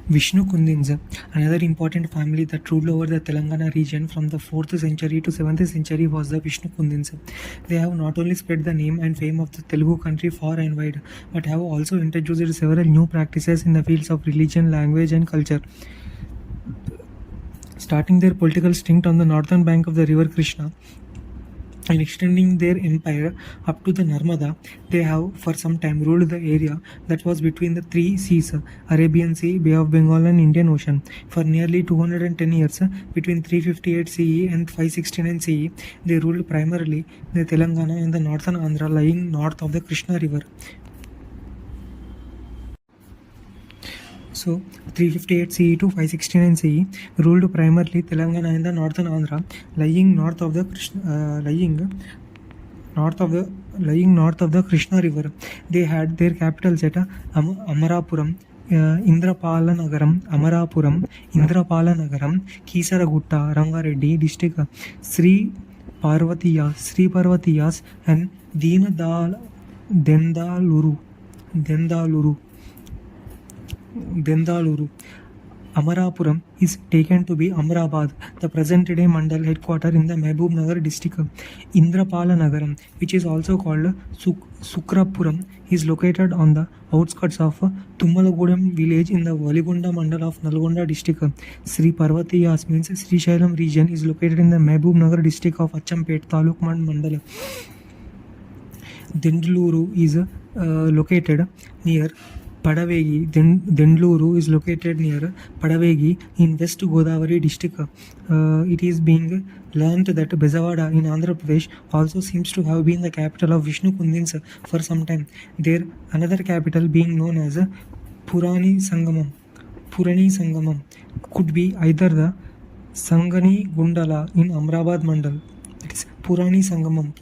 Vishnu Kundins, another important family that ruled over the Telangana region from the 4th century to 7th century was the Vishnu Kundins. They have not only spread the name and fame of the Telugu country far and wide, but have also introduced several new practices in the fields of religion, language and culture. Starting their political stint on the northern bank of the river Krishna, and extending their empire up to the Narmada, they have for some time ruled the area that was between the three seas, Arabian Sea, Bay of Bengal and Indian Ocean. For nearly 210 years, between 358 CE and 569 CE, they ruled primarily the Telangana and the northern Andhra lying north of the Krishna river. So 358 CE to 569 CE ruled primarily Telangana and the northern Andhra, lying north of the Krishna river. They had their capitals at Amarapuram, Indrapalanagaram, Kisaragutta, Rangareddy district, Sri Parvatiyas and Dendaluru. Amarapuram is taken to be Amrabad, the present-day Mandal headquarter in the Mehboob district. Indrapalanagaram, which is also called Sukrapuram, is located on the outskirts of Tummalagudem village in the Valigunda Mandal of Nalgonda district. Sri Parvatiyas means Sri Shailam region is located in the Mehboob district of Achampet, Taluk Mandal. Dendaluru is located near Padavegi. Dendaluru is located near Padavegi in West Godavari district. It is being learnt that Bezawada in Andhra Pradesh also seems to have been the capital of Vishnu Kundins for some time. There another capital being known as Purani Sangamam could be either the Sangani Gundala in Amrabad Mandal. That is Purani Sangamam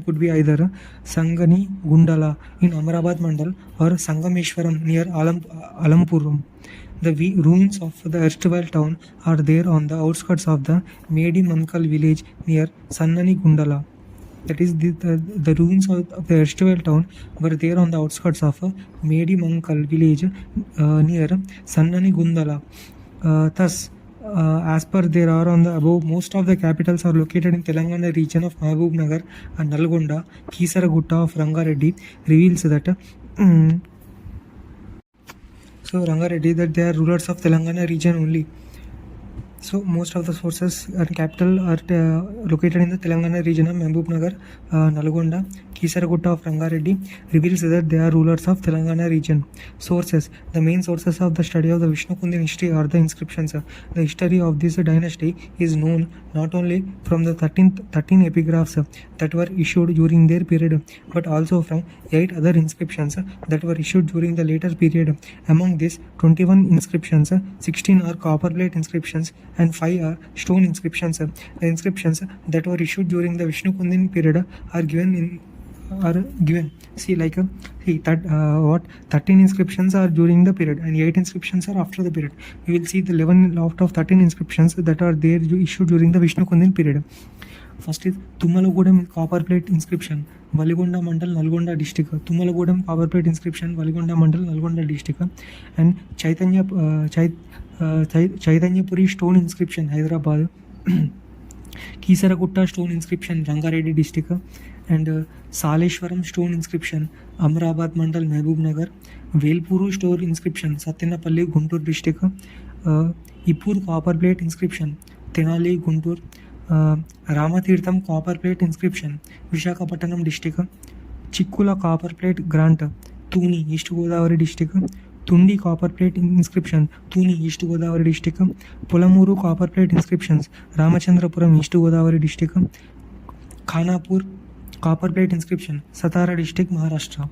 could be either Sangani Gundala in Amrabad Mandal or Sangameshwaram near Alampuram. The ruins of the erstwhile town are there on the outskirts of the Medi Mankal village near Sannani Gundala. That is the ruins of the erstwhile town were there on the outskirts of Medi Mankal village near Sannani Gundala. Thus, as per there are on the above, most of the capitals are located in Telangana region of Mahbub Nagar and Nalgonda. Kisaragutta of Rangareddy reveals that Rangareddy that they are rulers of Telangana region only. So most of the sources and capital are located in the Telangana region of Mahbub Nagar, Nalgonda. Kisaragutta of Rangareddy reveals that they are rulers of Telangana region. Sources. The main sources of the study of the Vishnu Kundin history are the inscriptions. The history of this dynasty is known not only from the 13 epigraphs that were issued during their period, but also from 8 other inscriptions that were issued during the later period. Among these 21 inscriptions, 16 are copper plate inscriptions and 5 are stone inscriptions. The inscriptions that were issued during the Vishnu Kundin period are given. 13 inscriptions are during the period and 8 inscriptions are after the period. We will see the 11 out of 13 inscriptions that are there issued during the Vishnu Kundin period. First is Tummalagudem copper plate inscription, Valigunda Mandal, Nalgonda district. Tummalagudem copper plate inscription, Valigunda Mandal, Nalgonda district. And Chaitanyapuri stone inscription, Hyderabad. Kisaragutta stone inscription, Rangareddy district. And Saleshwaram stone inscription, Amrabad Mandal, Mehboob Nagar. Velpuru stone inscription, Satyanapalli, Guntur district. Ipur copper plate inscription, Tenali, Guntur. Ramatirtham copper plate inscription, Visakhapatnam district. Chikkula copper plate grant, Tuni, East Godavari district. Tundi copper plate inscription, Tuni, East Godavari district. Pulamuru copper plate inscriptions, Ramachandrapuram, East Godavari district. Khanapur copper plate inscription, Satara district, Maharashtra.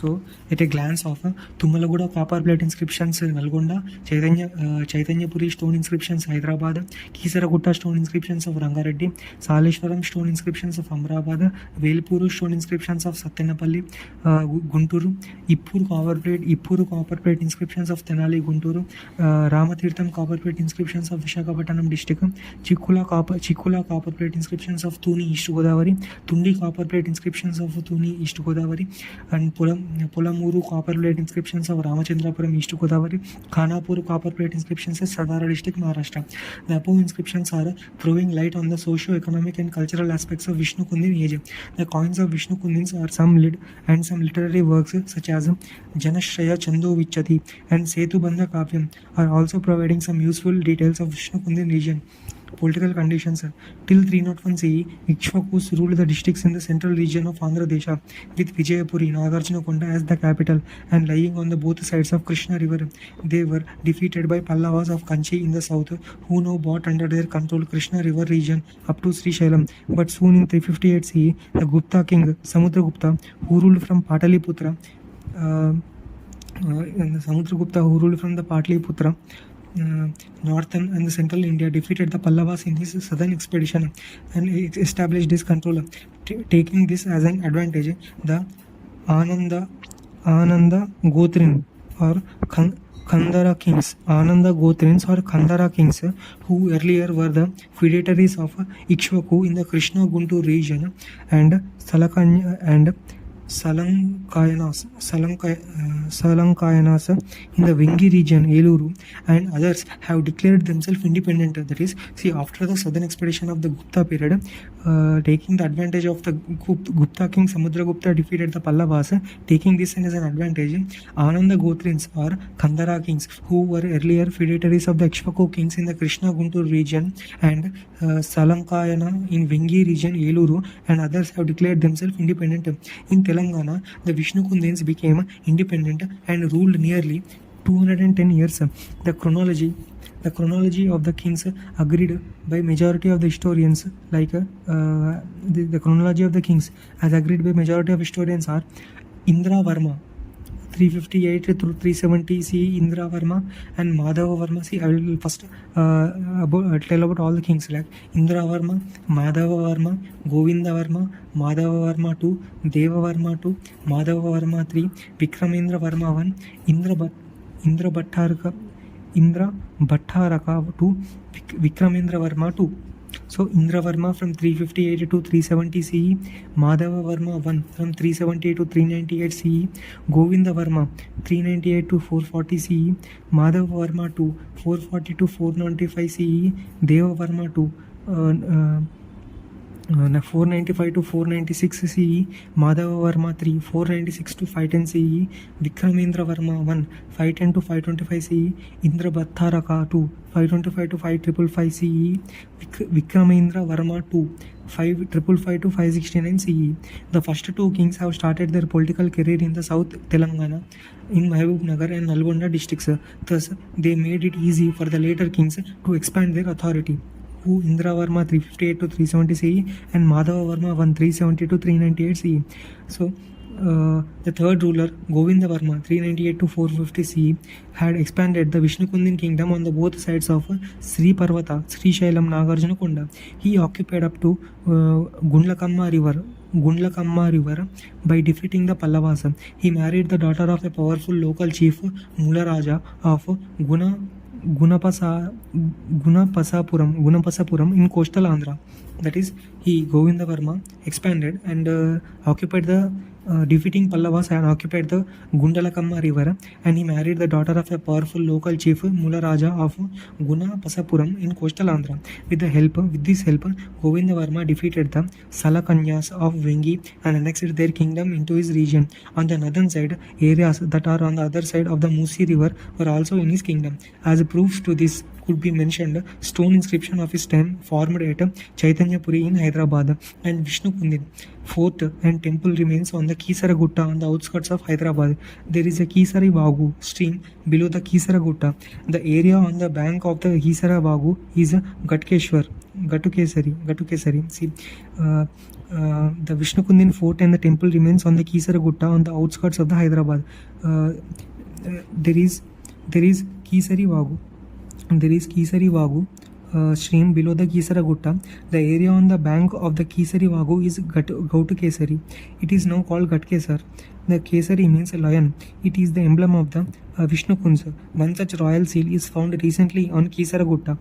So, at a glance of Tumalaguda copper plate inscriptions Nalgonda, Chaitanyapuri stone inscriptions Hyderabad, Kisaragutta stone inscriptions of Rangareddy, Saleshwaram stone inscriptions of Amrabad, Velpuru stone inscriptions of Satyanapalli, Gunturu, Ippuru copper plate inscriptions of Tenali Gunturu, Ramatirtham copper plate inscriptions of Vishakhapatnam district, Chikula copper plate inscriptions of Tuni East Godavari, Tundi copper plate inscriptions of Tuni East Godavari, and Polamuru copper plate inscriptions of Ramachandrapuram East Godavari, Khanapur copper plate inscriptions of Sardara district, Maharashtra. The above inscriptions are throwing light on the socio-economic and cultural aspects of Vishnu Kundin age. The coins of Vishnu Kundins are some literary works such as Janashraya Chandu Vichati and Setubandha Kavyam are also providing some useful details of Vishnu Kundin region. Political conditions. Till 301 CE, Ikshvakus ruled the districts in the central region of Andhra Desha with Vijayapuri, Nagarjunakonda as the capital and lying on the both sides of Krishna river. They were defeated by Pallavas of Kanchi in the south, who now brought under their control Krishna river region up to Srisailam. But soon in 358 CE, the Gupta king Samudragupta, who ruled from Pataliputra, northern and the central India, defeated the Pallavas in his southern expedition and established his control. Taking this as an advantage, the Ananda Gotrin or Kandara kings, who earlier were the feudatories of Ikshvaku in the Krishna Guntur region and Salankayanas in the Vengi region, Eluru, and others have declared themselves independent. That is, after the southern expedition of the Gupta period, taking the advantage of the Gupta king Samudragupta defeated the Pallavas, taking this as an advantage, Ananda Gotrins or Kandara kings, who were earlier feudatories of the Ikshvaku kings in the Krishna Guntur region and Salankayana in Vengi region, Eluru, and others have declared themselves independent. In Telangana, the Vishnu Kundins became independent and ruled nearly 210 years. The chronology of the kings agreed by majority of the historians, the chronology of the kings as agreed by majority of historians are Indra Varma 358 through 370 CE, Indra Varma and Madhava Varma. I will first tell about all the kings like Indra Varma, Madhava Varma, Govinda Varma, Madhava Varma 2, Deva Varma 2, Madhava Varma 3, Vikramendra Varma 1, Indra Bhattaraka 2, Vikramendra Varma 2. So Indra Varma from 358 to 370 CE, Madhava Varma 1 from 378 to 398 CE, Govinda Varma 398 to 440 CE, Madhava Varma 2 440 to 495 CE, Deva Varma 2 495 to 496 CE, Madhava Varma 3 496 to 510 CE, Vikramendra Varma 1 510 to 525 CE, Indra Bhattaraka 2 525 to 5555 CE, Vikramendra Varma 2 555 to 569 CE. The first two kings have started their political career in the South Telangana, in Mahabubnagar and Nalgonda districts. Thus, they made it easy for the later kings to expand their authority. Who Indra Varma 358 to 370 CE and Madhava Varma 1 370 to 398 CE. So, the third ruler, Govinda Varma 398 to 450 CE, had expanded the Vishnu Kundin kingdom on the both sides of Sri Parvata, Sri Shailam, Nagarjunakonda. He occupied up to Gundlakamma river by defeating the Pallavas. He married the daughter of a powerful local chief, Mularaja of Gunapasapuram in coastal Andhra. That is, Govinda Varma expanded and occupied the defeating Pallavas and occupied the Gundalakamma river, and he married the daughter of a powerful local chief, Mularaja of Gunapasapuram in coastal Andhra. With this help, Govinda Varma defeated the Salakanyas of Vengi and annexed their kingdom into his region. On the northern side, areas that are on the other side of the Musi river were also in his kingdom. As proofs to this could be mentioned stone inscription of his time formed at Chaitanyapuri in Hyderabad and Vishnu Kundin. Fort and temple remains on the Kisara Gutta on the outskirts of Hyderabad. There is a Kisari Vagu stream below the Kisara Gutta. The area on the bank of the Kisara Vagu is Gatukesari. See, The Vishnukundin fort and the temple remains on the Kisara Gutta on the outskirts of the Hyderabad. There is Kisari Vagu. There is Kisari Vagu stream below the Kisara Gutta. The area on the bank of the Kisari Vagu is Gautu Kesari. It is now called Gatkesar. The Kesari means lion. It is the emblem of the Vishnu Kunsa. One such royal seal is found recently on Kisara Gutta.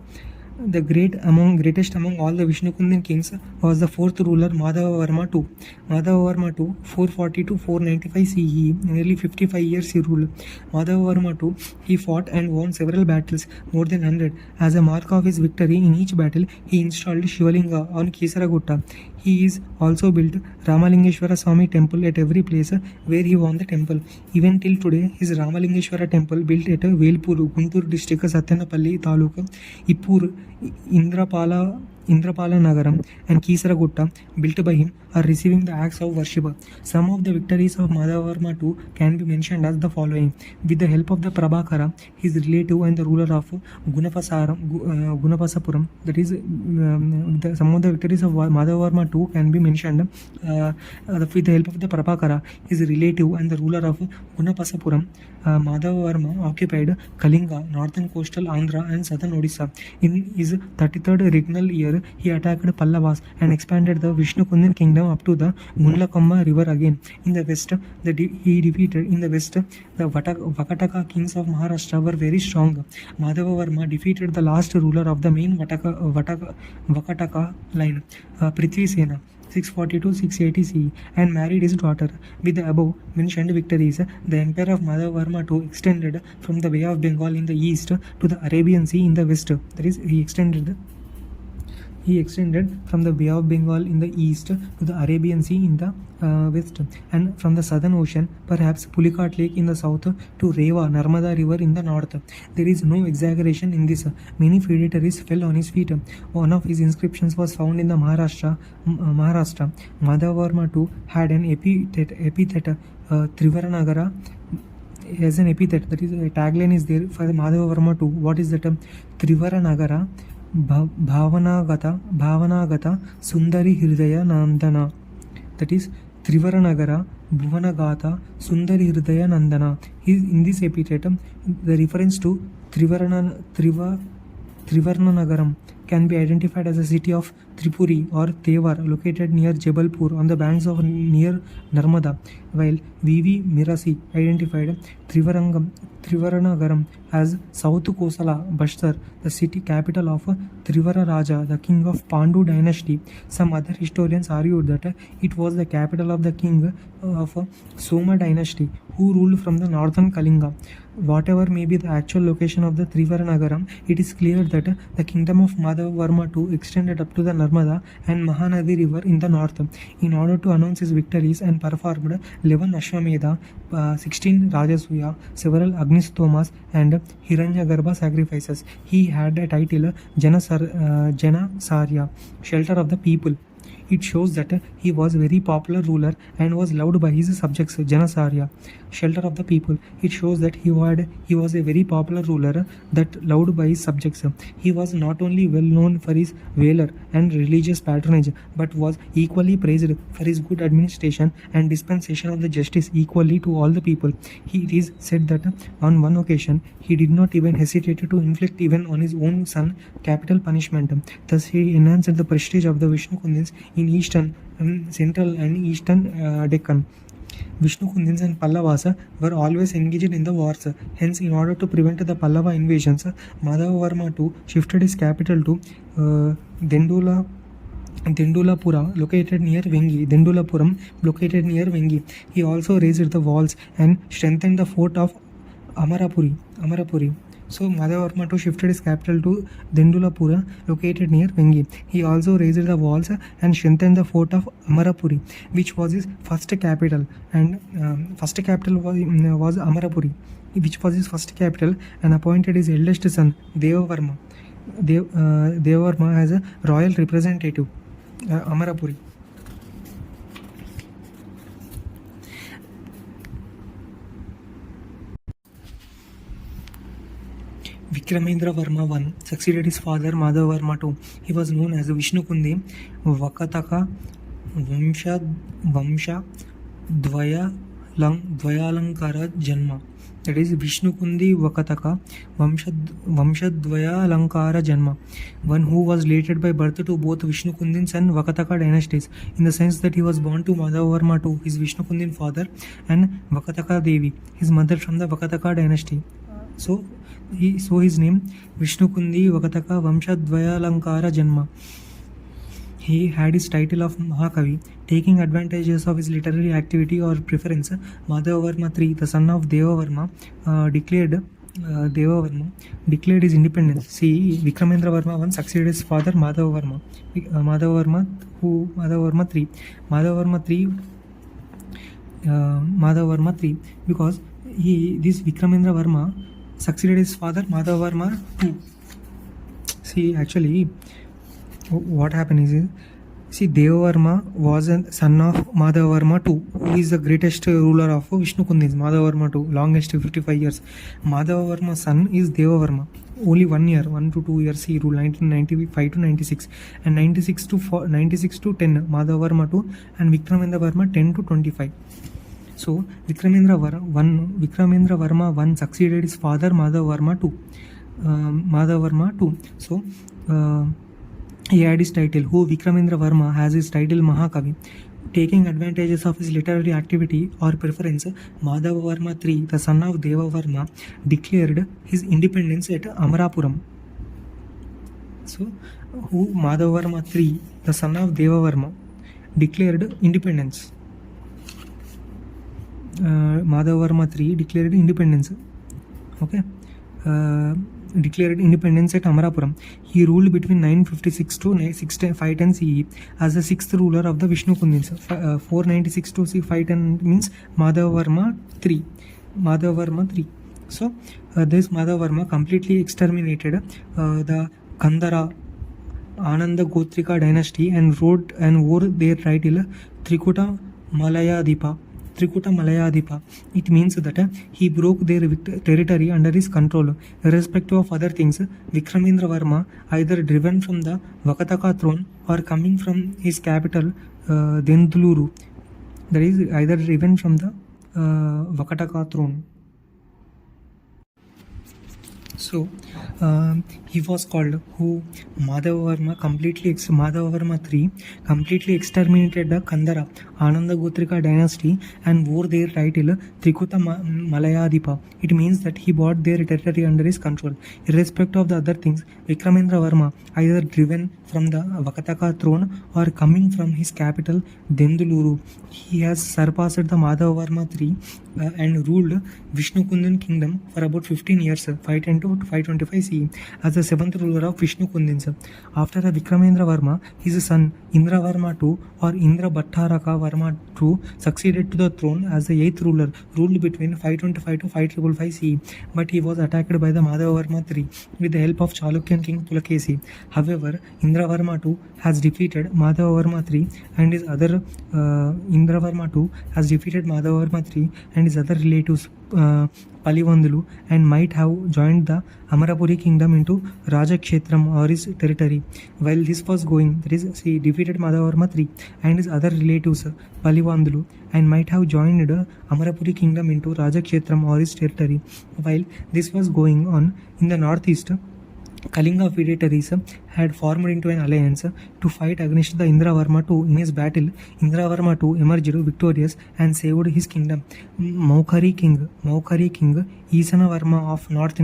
The greatest among all the Vishnukundin kings was the fourth ruler Madhava Varma II. Madhava Varma II, 440 to 495 CE, nearly 55 years he ruled. Madhava Varma II, he fought and won several battles, more than 100. As a mark of his victory in each battle, he installed Shivalinga on Kisara Gutta. He is also built Ramalingeshwara Swami temple at every place where he won the temple. Even till today, his Ramalingeshwara temple built at Velpuru, Guntur district, Satyanapalli Taluka, Ippur, Indrapala Nagaram and Kisara Gutta, built by him, are receiving the acts of worship. Some of the victories of Madhavarma II can be mentioned as the following. With the help of the Prabhakara, his relative and the ruler of Gunapasapuram, that is, some of the victories of Madhavarma II can be mentioned with the help of the Prabhakara, his relative and the ruler of Gunapasapuram. Madhavarma occupied Kalinga, northern coastal Andhra and southern Odisha. In his 33rd regnal year, he attacked Pallavas and expanded the Vishnukundin kingdom up to the Gundlakamma river again. In the west, the Vakataka kings of Maharashtra were very strong. Madhava defeated the last ruler of the main Vakataka line, Prithvi Sena, 640 CE, and married his daughter. With the above mentioned victories, the empire of Madhavarma II extended from the Bay of Bengal in the east to the Arabian Sea in the west. That is, he extended from the Bay of Bengal in the east to the Arabian Sea in the west, and from the southern ocean, perhaps Pulicat Lake in the south, to Reva, Narmada river in the north. There is no exaggeration in this. Many feudatories fell on his feet. One of his inscriptions was found in the Maharashtra. Madhavarma II had an epithet Trivaranagara as an epithet. That is, a tagline is there for the Madhavarma II. What is that? Trivaranagara Bhavanagata Sundari Hridaya Nandana. That is, Trivaranagara Bhuvanagata Sundari Hridaya Nandana. In this epithet, the reference to Trivaranagaram can be identified as a city of Tripuri or Tevar, located near Jabalpur on the banks of near Narmada, while V.V. Mirasi identified Trivaranagaram as South Kosala, Bastar, the city capital of Trivara Raja, the king of Pandu dynasty. Some other historians argued that it was the capital of the king of Soma dynasty, who ruled from the northern Kalinga. Whatever may be the actual location of the Trivaranagaram, it is clear that the kingdom of Madhavarma II extended up to the Narmada and Mahanadi river in the north. In order to announce his victories and performed 11 Ashwamedha, 16 Rajasuya, several Agnistomas and Hiranyagarbha sacrifices. He had a title Janasarya, shelter of the people. It shows that he was a very popular ruler and was loved by his subjects. Janasarya, shelter of the people. It shows that he was a very popular ruler that loved by his subjects. He was not only well known for his valor and religious patronage, but was equally praised for his good administration and dispensation of the justice equally to all the people. It is said that on one occasion he did not even hesitate to inflict even on his own son capital punishment. Thus he enhanced the prestige of the Vishnukundins in eastern, central and eastern Deccan. Vishnukundins and Pallavas were always engaged in the wars. Hence, in order to prevent the Pallava invasions, Madhavarma II shifted his capital to Dendulapura, located near Vengi. Dendulapuram, located near Vengi. He also raised the walls and strengthened the fort of Amarapuri. So Madhavarma II shifted his capital to Dendulapura, located near Vengi. He also raised the walls and strengthened the fort of Amarapuri, which was his first capital. And first capital was Amarapuri, which was his first capital, and appointed his eldest son Devavarma as a royal representative. Amarapuri. Vikramendra Varma I succeeded his father Madhavarma II. He was known as Vishnukundi Vakataka Dvayalankara Janma. That is Vishnukundi Vakataka Vamshadvayalankara Janma. One who was related by birth to both Vishnukundins and Vakataka dynasties, in the sense that he was born to Madhavavarma II, his Vishnukundin father, and Vakataka Devi, his mother from the Vakataka dynasty. So his name Vishnukundi Vakataka Vamshadvayalankara Janma. He had his title of Mahakavi. Taking advantages of his literary activity or preference, Madhavavarma III, the son of Devavarma, declared his independence. See, Vikramendra Varma once succeeded his father Madhavavarma. Madhavavarma III. Madhavavarma III, because this Vikramendra Varma succeeded his father Madhavavarma II. See, actually, what happened is, Devavarma was a son of Madhavavarma II, who is the greatest ruler of Vishnukundins. Madhavavarma II, longest 55 years. Madhavavarma's son is Devavarma. Only 1 year, 1 to 2 years he ruled, 1995 to 96, and 96 to 10 Madhavavarma II, and Vikramendra Varma 10 to 25. So Vikramendra Varma 1 succeeded his father Madhavavarma II. So he had his title, who Vikramendra Varma has his title Mahakavi. Taking advantages of his literary activity or preference, Madhavavarma III, the son of Devavarma, declared his independence at Amarapuram. So, who Madhavavarma III, the son of Devavarma, declared independence. Madhavavarma III declared independence. Okay. Declared independence at Amarapuram. He ruled between 956 to 510 CE as the sixth ruler of the Vishnukundins. 496 to 510 means Madhavavarma III. So this Madhavavarma completely exterminated the Kandara Ananda Gotrika dynasty and wore their title Trikuta Malayadipa. It means that he broke their territory under his control. Irrespective of other things, Vikramendra Varma, either driven from the Vakataka throne or coming from his capital Denduluru, that is, either driven from the Vakataka throne. So he was called, who Madhavavarma III completely exterminated the Kandara Ananda Gotrika dynasty and wore their title Trikuta Malayadipa. It means that he brought their territory under his control. Irrespective of the other things, Vikramendra Varma, either driven from the Vakataka throne or coming from his capital Denduluru, he has surpassed the Madhavavarma III and ruled Vishnukundin kingdom for about 15 years, 510 to 525 CE, as the seventh ruler of Vishnukundins. After Vikramendra Varma, his son Indra Varma II or Indra Bhattaraka Varma II succeeded to the throne as the eighth ruler, ruled between 525 to 555 CE, but he was attacked by the Madhavavarma III with the help of Chalukyan king Pulakesi. However, Indra Varma II has defeated Madhavavarma III and his other relatives Palivandulu, and might have joined the Amarapuri kingdom into Rajakshetram or his territory. While this was going, that is, he defeated Madhavavarma III and his other relatives Palivandulu, and might have joined Amarapuri kingdom into Rajakshetram or his territory. While this was going on, in the northeast, Kalinga feudatories had formed into an alliance to fight against the Indra Varma II. In his battle, Indra Varma II emerged victorious and saved his kingdom. Maukhari king Isana Varma of North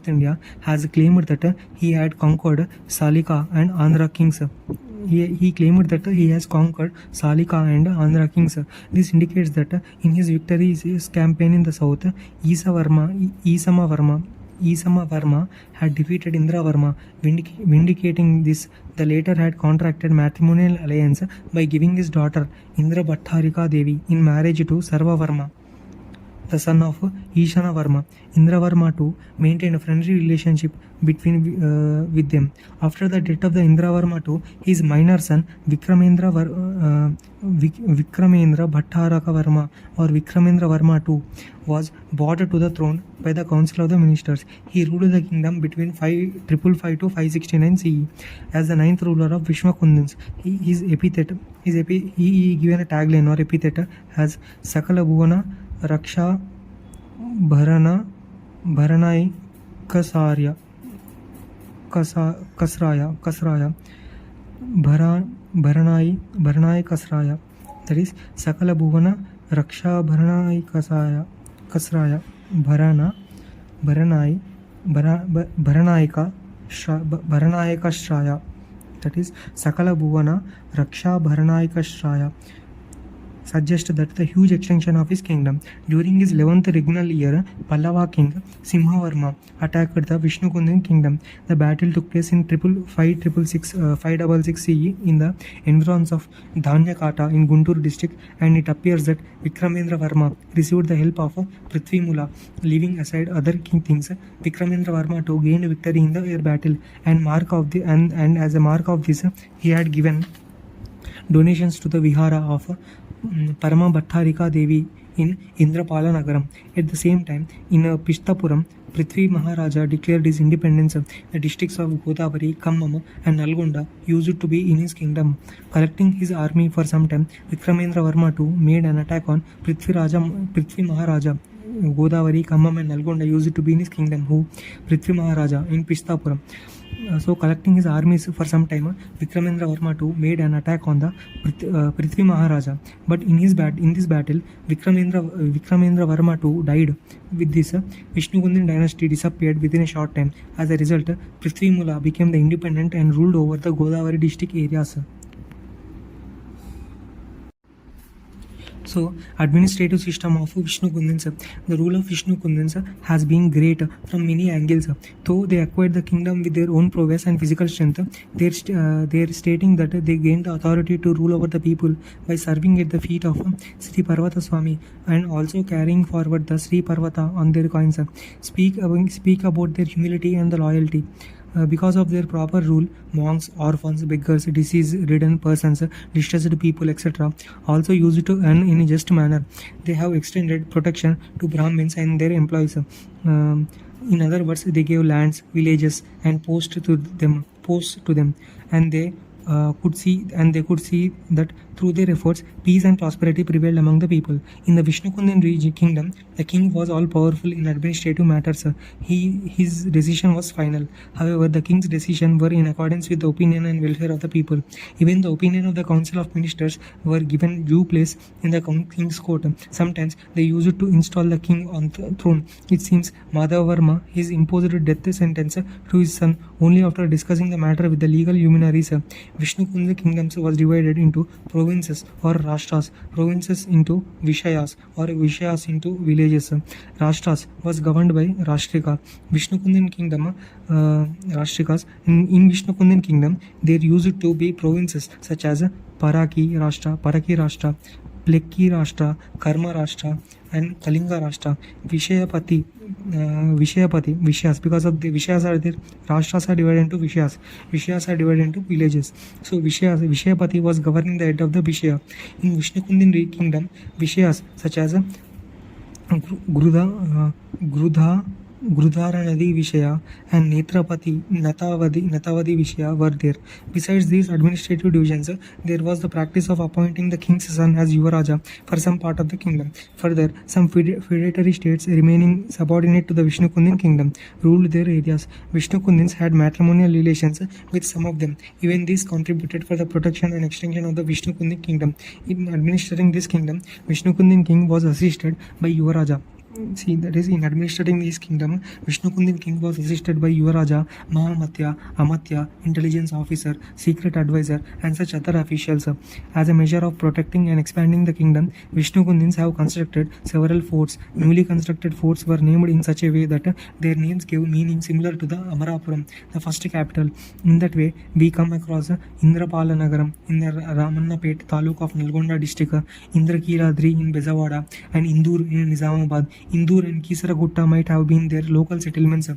India has claimed that he had conquered Salika and Andhra kings. He claimed that he has conquered Salika and Andhra kings. This indicates that in his victories campaign in the south, Isama Varma had defeated Indra Varma. Vindicating this, the latter had contracted matrimonial alliance by giving his daughter Indra Bhattarika Devi in marriage to Sarva Varma. the son of Ishana Varma. Indravarma too maintained a friendly relationship with them. After the death of the Indravarma too, his minor son Vikramendra Bhattaraka Varma or Vikramendra Varma too was brought to the throne by the council of the ministers. He ruled the kingdom between 555 to 569 CE as the ninth ruler of Vishwakundins. His epithet, he given a tagline or epithet as Sakala Bhuvana Raksha Bharanai Kasraya Bharanai Kasraya, that is Sakala Bhuvana Raksha Kasraya Bharanayika Shraya, that is Sakala Bhuvana Raksha Bharanayika Shraya, suggests that the huge extension of his kingdom. During his 11th regnal year, Pallava king Simhavarma attacked the Vishnukundin kingdom. The battle took place in 566 CE in the environs of Dhanyakata in Guntur district, and it appears that Vikramendra Varma received the help of Prithvimula. Leaving aside other things, Vikramendra Varma too gained victory in the air battle, and as a mark of this, he had given donations to the Vihara of Parama Bhattarika Devi in Indrapala Nagaram. At the same time, in Pishtapuram, Prithvi Maharaja declared his independence. The districts of Godavari, Kammam and Nalgonda used to be in his kingdom. Collecting his army for some time, Vikramendra Varma too made an attack on Prithvi Maharaja. Godavari, Kammam and Nalgonda used to be in his kingdom, who Prithvi Maharaja in Pishtapuram. So collecting his armies for some time, Vikramendra Varma too made an attack on the Prithvi Maharaja. But in this battle, Vikramendra Varma too died. With this, Vishnukundin dynasty disappeared within a short time. As a result, Prithvimula became the independent and ruled over the Godavari district areas. So, administrative system of Vishnukundins. The rule of Vishnukundins has been great from many angles. Though they acquired the kingdom with their own prowess and physical strength, they are stating that they gained the authority to rule over the people by serving at the feet of Sri Parvata Swami and also carrying forward the Sri Parvata on their coins. Speak about their humility and the loyalty. Because of their proper rule, monks, orphans, beggars, disease-ridden persons, distressed people, etc., also used to earn in a just manner. They have extended protection to Brahmins and their employees. In other words, they gave lands, villages, and posts to them, and they could see that through their efforts, peace and prosperity prevailed among the people. In the Vishnukundin kingdom, the king was all powerful in administrative matters. His decision was final. However, the king's decision were in accordance with the opinion and welfare of the people. Even the opinion of the council of ministers were given due place in the king's court. Sometimes they used to install the king on the throne. It seems Madhava his imposed death sentence to his son only after discussing the matter with the legal luminaries. Vishnukundin kingdoms was divided into provinces or rashtas, provinces into vishayas or vishayas into villages. Rashtas was governed by Rashtrika. Vishnukundin kingdom, Rashtrikas. In Vishnukundin kingdom, there used to be provinces such as Paraki Rashtra, Plekki Rashtra, Karma Rashtra, and Kalinga Rashtra. Vishayapati, Vishyas, because of the Vishyas are there, Rashtras are divided into Vishyas. Vishyas are divided into villages. So Vishayapati was governing the head of the Vishya. In Vishnukundin kingdom, Vishyas such as Grudhara Nadi Vishaya and Netrapati Natavadi Vishaya were there. Besides these administrative divisions, there was the practice of appointing the king's son as Yuvaraja for some part of the kingdom. Further, some feudatory states remaining subordinate to the Vishnukundin kingdom ruled their areas. Vishnukundins had matrimonial relations with some of them. Even this contributed for the protection and extension of the Vishnukundin kingdom. In administering this kingdom, Vishnukundin king was assisted by Yuvaraja. See, that is, in administrating this kingdom, Vishnukundin king was assisted by Yuvaraja, Mahamatya, Amatya, intelligence officer, secret advisor, and such other officials. As a measure of protecting and expanding the kingdom, Vishnukundins have constructed several forts. Newly constructed forts were named in such a way that their names gave meaning similar to the Amarapuram, the first capital. In that way, we come across Indrapala Nagaram in the Ramannapet taluk of Nalgonda district, Indrakiladri in Bezawada, and Indur in Nizamabad. Indur and Kisaragutta might have been their local settlements.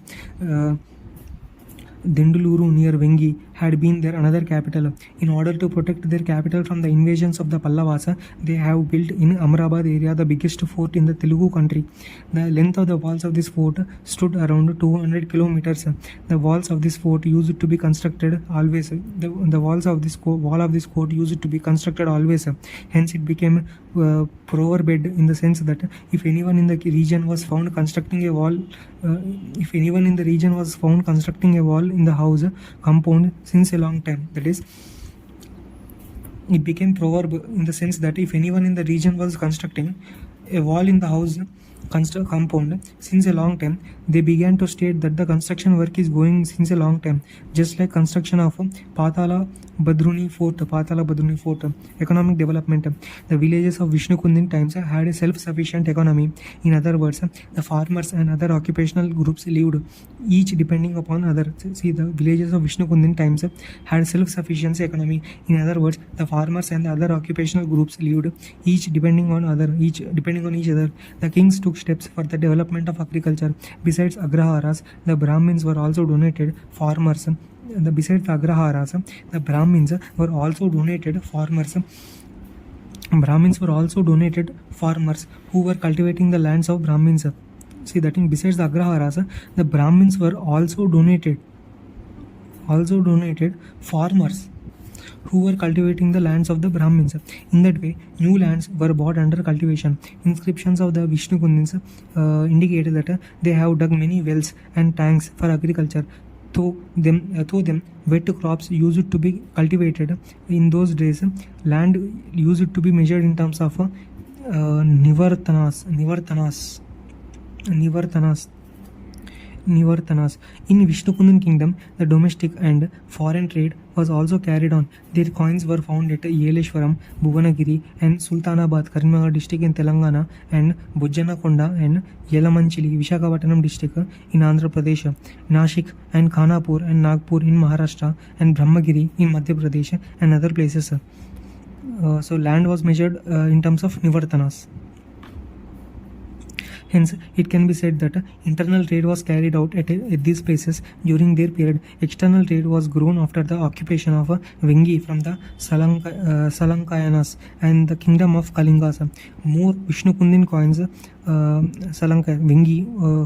Denduluru near Vengi had been their another capital. In order to protect their capital from the invasions of the Pallavas, they have built in Amrabad area the biggest fort in the Telugu country. The length of the walls of this fort stood around 200 kilometers. The walls of this fort used to be constructed always. The walls of this wall of this fort used to be constructed always. Hence, it became proverb in the sense that if anyone in the region was found constructing a wall, in the house compound since a long time, that is, it became proverb in the sense that if anyone in the region was constructing a wall in the house compound since a long time, they began to state that the construction work is going since a long time, just like construction of Patala Badruni Fort. Economic development. The villages of Vishnukund times had a self-sufficient economy. In other words, the farmers and other occupational groups lived each depending upon other. See, the villages of Vishnukund times had self-sufficiency economy. In other words, the farmers and other occupational groups lived each depending on each other. The kings took steps for the development of agriculture. Besides Agraharas, the Brahmins were also donated farmers. Besides the Agraharas, the Brahmins were also donated farmers. Brahmins were also donated farmers who were cultivating the lands of Brahmins. See that in besides the Agraharas, the Brahmins were also donated farmers who were cultivating the lands of the Brahmins. In that way, new lands were bought under cultivation. Inscriptions of the Vishnukundins indicated that they have dug many wells and tanks for agriculture. Though them wet crops used to be cultivated. In those days, land used to be measured in terms of nivartanas. In Vishnukundan kingdom, the domestic and foreign trade was also carried on. Their coins were found at Yeleshwaram, Bhuvanagiri and Sultanabad, Karimnagar district in Telangana, and Bujjanakonda and Yelamanchili, Visakhapatnam district in Andhra Pradesh, Nashik and Khanapur and Nagpur in Maharashtra, and Brahmagiri in Madhya Pradesh and other places. So land was measured in terms of nivartanas. Hence, it can be said that internal trade was carried out at these places during their period. External trade was grown after the occupation of Vengi from the Salankayanas and the kingdom of Kalingas. More Vishnukundin coins,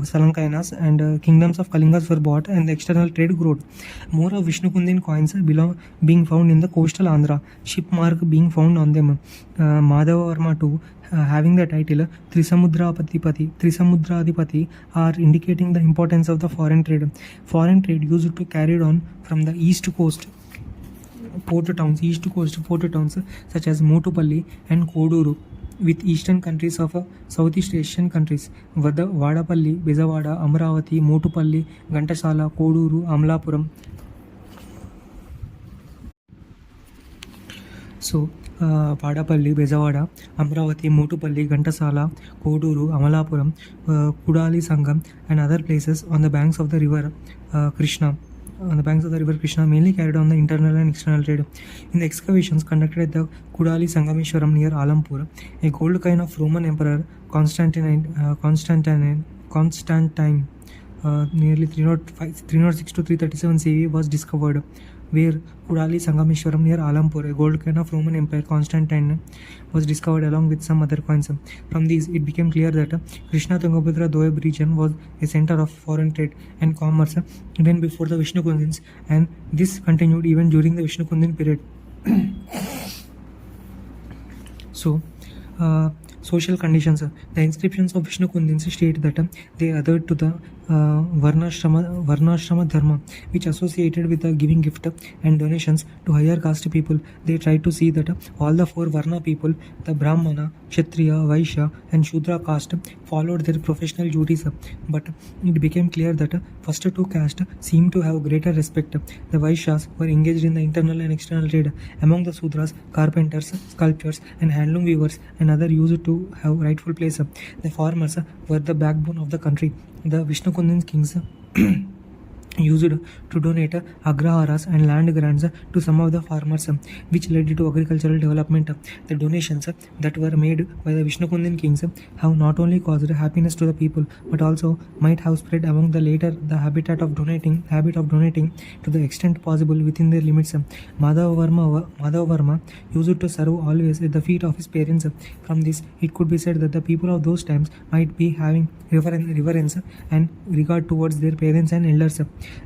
Salankayanas and kingdoms of Kalingas were bought, and the external trade grew. More of Vishnukundin coins being found in the coastal Andhra, ship mark being found on them. Madhava Varma too, having the title Trisamudradipati, are indicating the importance of the foreign trade. Foreign trade used to carried on from the east coast port towns such as Motupalli and Koduru, with eastern countries of Southeast Asian countries. Vadapalli, Bezawada, Amravati, Motupalli, Gantasala, Koduru, Amlapuram. So, Padapalli, Bezawada, Amravati, Motupalli, Gantasala, Koduru, Amalapuram, Kudali Sangam, and other places on the banks of the river Krishna. Mainly carried on the internal and external trade. In the excavations conducted at the Kudali Sangameshwaram near Alampur, a gold coin of Roman Emperor Constantine, nearly 306 to 337 CE was discovered, where Kudali Sangameshwaram near Alampur, a gold coin of Roman Empire Constantine was discovered along with some other coins. From these, it became clear that Krishna Tungabhadra Doab region was a center of foreign trade and commerce even before the Vishnukundins, and this continued even during the Vishnukundin period. So, social conditions. The inscriptions of Vishnukundins state that they adhered to the Varnashrama Dharma, which associated with the giving gift and donations to higher caste people. They tried to see that all the four Varna people, the Brahmana, Kshatriya, Vaishya and Shudra caste, followed their professional duties. But it became clear that first two castes seemed to have greater respect. The Vaishyas were engaged in the internal and external trade. Among the Sudras, carpenters, sculptors and handloom weavers and others used to have rightful place. The farmers were the backbone of the country. The Vishnukundin kings used to donate agraharas and land grants to some of the farmers, which led to agricultural development. The donations that were made by the Vishnukundin kings have not only caused happiness to the people but also might have spread among the later the habit of donating to the extent possible within their limits. Madhava Varma used to serve always at the feet of his parents. From this, it could be said that the people of those times might be having reverence and regard towards their parents and elders.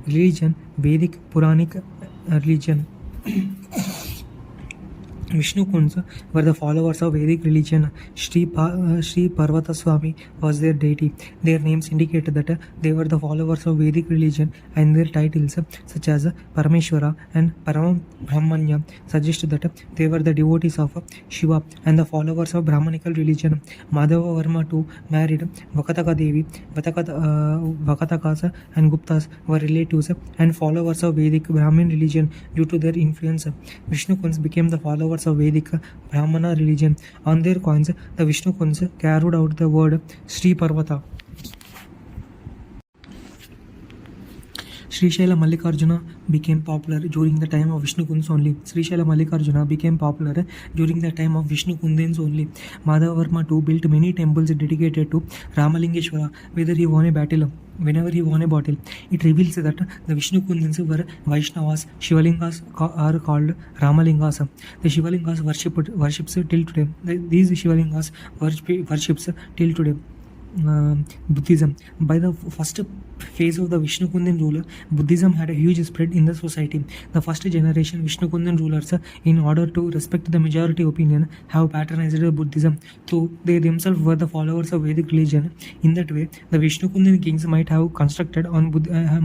Religion, Vedic Puranic religion. Vishnu Kunds were the followers of Vedic religion. Sri Parvata Swami was their deity. Their names indicate that they were the followers of Vedic religion, and their titles such as Parameshwara and Param Brahmanya suggest that they were the devotees of Shiva and the followers of Brahmanical religion. Madhava Varma too married Vakataka Devi. Vakatakas and Guptas were relatives and followers of Vedic Brahmin religion due to their influence. Vishnu Kunds became the followers of Vedic Brahmana religion. On their coins, the Vishnu Kunds carved out the word Sri Parvata. Srishaila Mallikarjuna became popular during the time of Vishnu Kunds only. Srishaila Mallikarjuna became popular during the time of Vishnu Kundins only. Madhava Varma too built many temples dedicated to Ramalingeshwara, whenever he won a battle. It reveals that the Vishnu Kundins were Vaishnavas. Shivalingas are called Ramalingas. The Shivalingas worships till today. These Shivalingas worships till today. Buddhism. By the first phase of the Vishnu Kundin rule, Buddhism had a huge spread in the society. The first generation Vishnu Kundin rulers, in order to respect the majority opinion, have patronized Buddhism, though they themselves were the followers of Vedic religion. In that way, the Vishnu Kundin kings might have constructed on Buddhism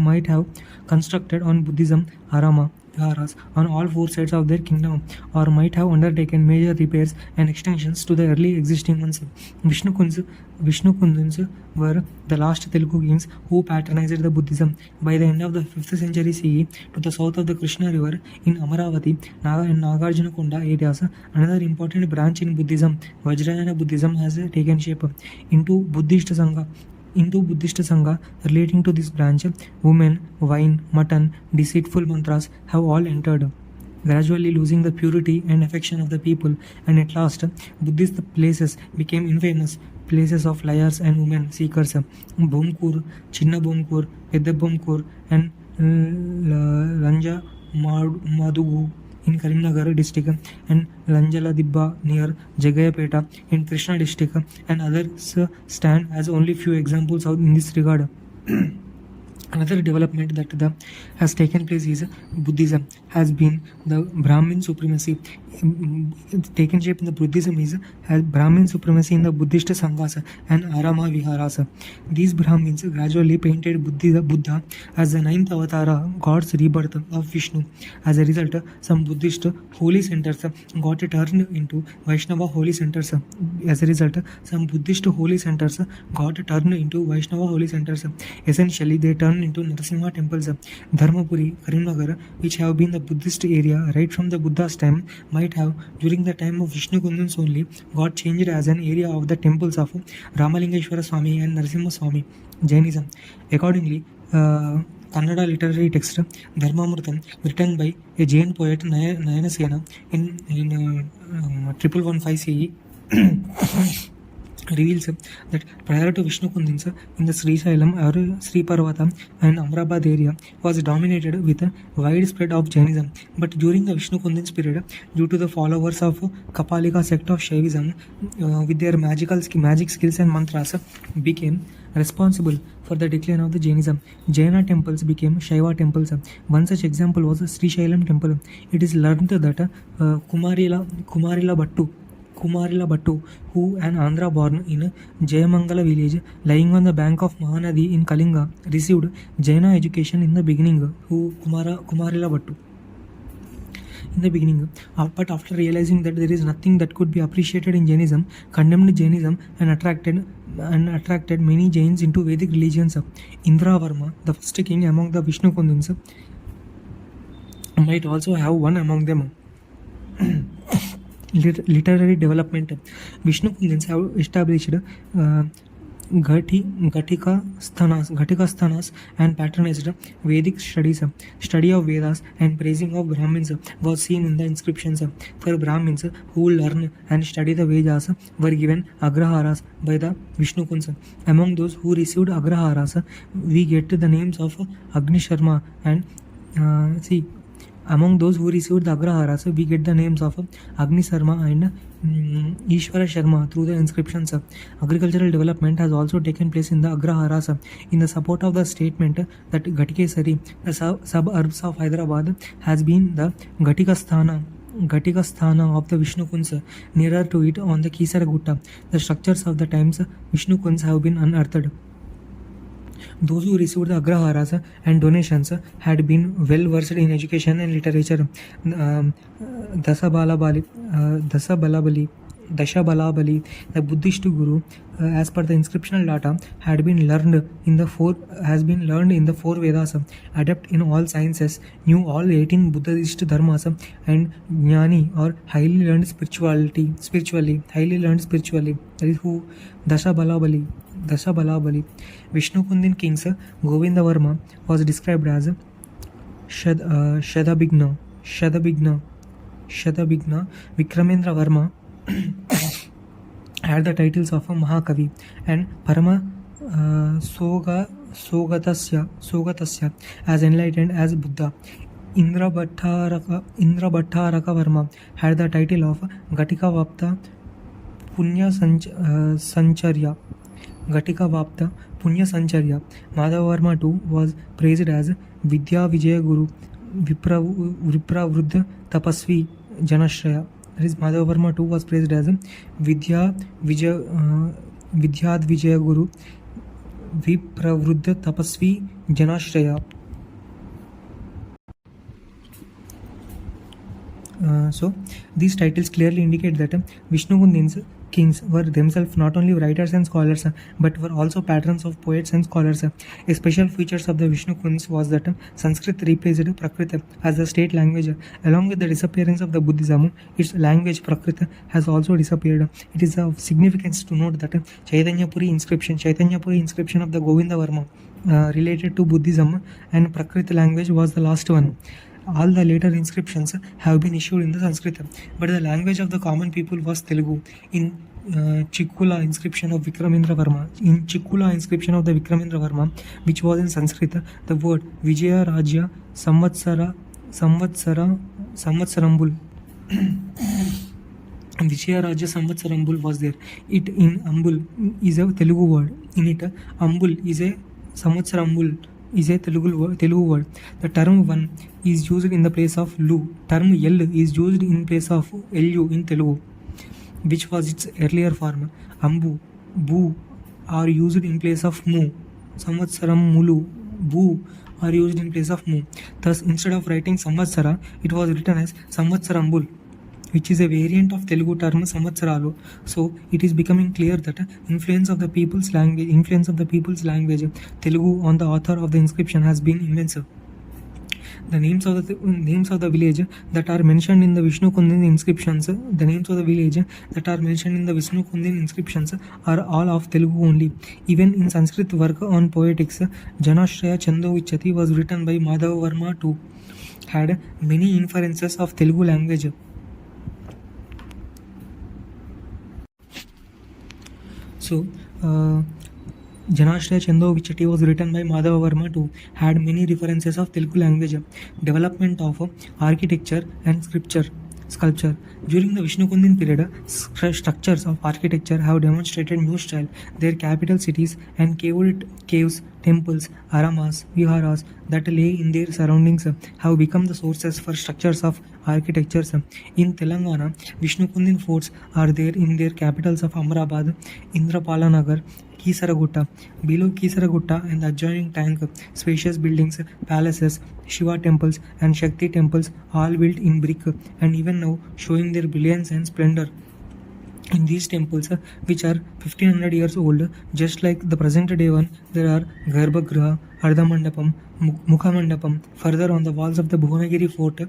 Arama Viharas on all four sides of their kingdom, or might have undertaken major repairs and extensions to the early existing ones. Vishnu Kundins were the last Telugu kings who patronized the Buddhism. By the end of the 5th century CE, to the south of the Krishna River in Amaravati and Nagarjunakonda areas, another important branch in Buddhism, Vajrayana Buddhism, has taken shape. Into Buddhist Sangha relating to this branch, women, wine, mutton, deceitful mantras have all entered, gradually losing the purity and affection of the people, and at last Buddhist places became infamous, places of liars and women seekers. Bomkur, Chinna Bomkur, Pedda Bomkur, and Lanja Madugu in Karimnagar district, and Lanjala Dibba near Jagayapeta in Krishna district, and others stand as only few examples in this regard. Another development that has taken place is Buddhism has been the Brahmin supremacy. Taken shape in the Buddhism has Brahmin supremacy in the Buddhist Sanghas and Arama Viharas. These Brahmins gradually painted Buddha as the 9th avatar, God's rebirth of Vishnu. As a result, some Buddhist holy centers got turned into Vaishnava holy centers. Essentially, they turned into Narasimha temples. Dharmapuri, Karimnagar, which have been the Buddhist area right from the Buddha's time, might have, during the time of Vishnu Kundins only, got changed as an area of the temples of Ramalingeshwara Swami and Narasimha Swami. Jainism. Accordingly, Kannada literary text Dharmamurtam, written by a Jain poet Nayanasena in 1115 CE, reveals that prior to Vishnu Kundins, in the Srisailam or Sri Parvata and Amrabad area was dominated with a widespread of Jainism. But during the Vishnu Kundins period, due to the followers of Kapalika sect of Shaivism, with their magic skills and mantras, became responsible for the decline of the Jainism. Jaina temples became Shaiva temples. One such example was the Srisailam temple. It is learned that Kumarila Bhattu, who an Andhra born in Jayamangala village lying on the bank of Mahanadi in Kalinga, received Jaina education in the beginning. Kumarila Bhattu. In the beginning, but after realizing that there is nothing that could be appreciated in Jainism, condemned Jainism and attracted many Jains into Vedic religions. Indra Varma, the first king among the Vishnu Kundins, might also have one among them. Literary development. Vishnu Kundins have established Ghatikasthanas and patronized Vedic studies. Study of Vedas and praising of Brahmins was seen in the inscriptions. For Brahmins who learn and study the Vedas were given Agraharas by the Vishnu Kunsa. Among those who received Agraharas, we get the names of Agni Sharma and among those who received the Agraharas, we get the names of Agni Sharma and Ishwara Sharma through the inscriptions. Agricultural development has also taken place in the Agraharas. In the support of the statement that Ghatikesari, the suburbs of Hyderabad, has been the Ghatikasthana of the Vishnu Kunds. Nearer to it on the Kisara Gutta, the structures of the times Vishnu Kunds have been unearthed. Those who received the Agraharas and donations had been well versed in education and literature. Dashabalabali, the Buddhist guru, as per the inscriptional data, has been learned in the four Vedas, adept in all sciences, knew all 18 Buddhist dharmas, and jnani or highly learned spiritually. That is who Dashabalabali. Vishnu Kundin kings Govinda Varma was described as Shadabhigna. Vikramendra Varma had the titles of Mahakavi and Parama Sogatasya as enlightened as Buddha. Indra Bhattaraka Varma had the title of Ghatika Vapta Punya Sancharya. Madhava Varma too was praised as Vidya Vijaya Guru, Vipravruddha Tapasvi Janashraya. That is, Madhava Varma too was praised as Vidyad Vijaya Guru, Vipravruddha Tapasvi Janashraya. So these titles clearly indicate that Vishnu Kundin's kings were themselves not only writers and scholars but were also patrons of poets and scholars. A special feature of the Vishnu Kunds was that Sanskrit replaced Prakrit as the state language. Along with the disappearance of the Buddhism, its language Prakrit has also disappeared. It is of significance to note that Chaitanya Puri inscription of the Govinda Varma related to Buddhism and Prakrit language was the last one. All the later inscriptions have been issued in the Sanskrit, but the language of the common people was Telugu. In Chikkula inscription of Vikramendra Varma, which was in Sanskrit, the word Vijaya Rajya Samvatsarambul Vijaya Rajya Samvatsarambul was there. It in Ambul is a Telugu word. In it, Ambul is a Samvatsarambul is a Telugu word. The term one is used in the place of lu. Term yell is used in place of lu in Telugu, which was its earlier form. Ambu, bu are used in place of mu. Samvatsaram mulu, bu are used in place of mu. Thus, instead of writing Samvatsara, it was written as Samvatsarambul, which is a variant of Telugu term Samvatsaralu. So it is becoming clear that influence of the people's language Telugu on the author of the inscription has been immense. The names of the village that are mentioned in the Vishnu Kundin inscriptions, are all of Telugu only. Even in Sanskrit work on poetics, Janashraya Chandovichati was written by Madhava Varma too, had many inferences of Telugu language. So, Janashraya Chandovichati was written by Madhava Varma too, had many references of Telugu language. Development of architecture and sculpture. During the Vishnu Kundin period, structures of architecture have demonstrated new style. Their capital cities and caves, temples, aramas, viharas that lay in their surroundings have become the sources for structures of architectures. In Telangana, Vishnu Kundin forts are there in their capitals of Amrabad, Indrapalanagar, Kisaragutta. Below Kisaragutta and the adjoining tank, spacious buildings, palaces, Shiva temples and Shakti temples, all built in brick and even now showing their brilliance and splendor. In these temples, which are 1500 years old, just like the present day one, there are Garbhagriha, Ardhamandapam, Mukhamandapam. Further on the walls of the Bhuvanagiri fort,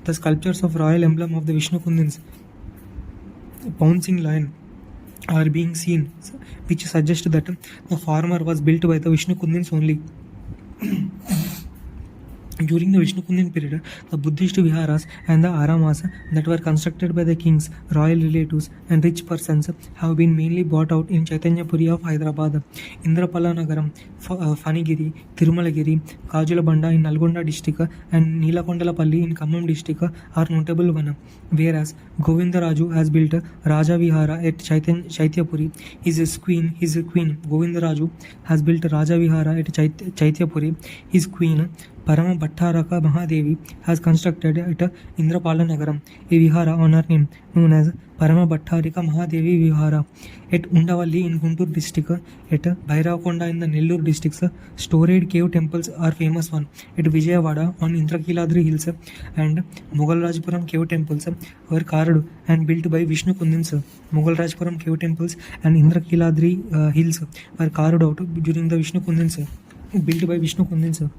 the sculptures of royal emblem of the Vishnu Kundins, pouncing lion, are being seen, which suggest that the former was built by the Vishnu Kundins only. During the Vishnu Kundin period, the Buddhist viharas and the aramas that were constructed by the kings, royal relatives, and rich persons have been mainly bought out in Chaitanya Puri of Hyderabad, Indrapala Nagaram, Fanigiri, Tirumalagiri, Kajulabanda in Nalgonda district, and Neelakondalapalli in Khammam district are notable one. Whereas Govindaraju has built Raja Vihara at Chaityapuri. His queen Govindaraju has built Raja Vihara at Chaityapuri. His queen Parama Bhattaraka Mahadevi has constructed at Indrapala Nagaram a vihara on her name known as Parama Bhattarika Mahadevi Vihara. At Undavalli in Guntur district, at Bhairavakonda in the Nellore districts, storied cave temples are famous one. At Vijayawada on Indrakiladri hills and Mughal cave temples were carved and built by Vishnu Kundins. Mughal cave temples and Indrakiladri hills were carved out during the Vishnu Kundins, built by Vishnu Kundins.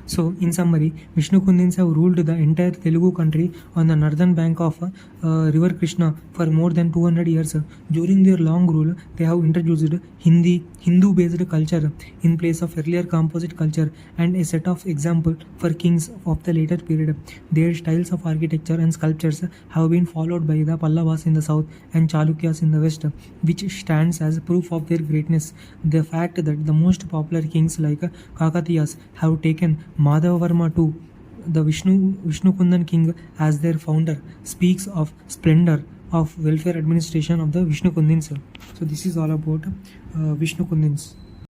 So, in summary, Vishnu Kundins have ruled the entire Telugu country on the northern bank of river Krishna for more than 200 years. During their long rule, they have introduced Hindu-based culture in place of earlier composite culture and a set of examples for kings of the later period. Their styles of architecture and sculptures have been followed by the Pallavas in the south and Chalukyas in the west, which stands as proof of their greatness. The fact that the most popular kings like Kakatiyas have taken Madhavavarma II, the Vishnu Kundan king, as their founder speaks of splendor of welfare administration of the Vishnu Kundins. So this is all about Vishnu Kundins.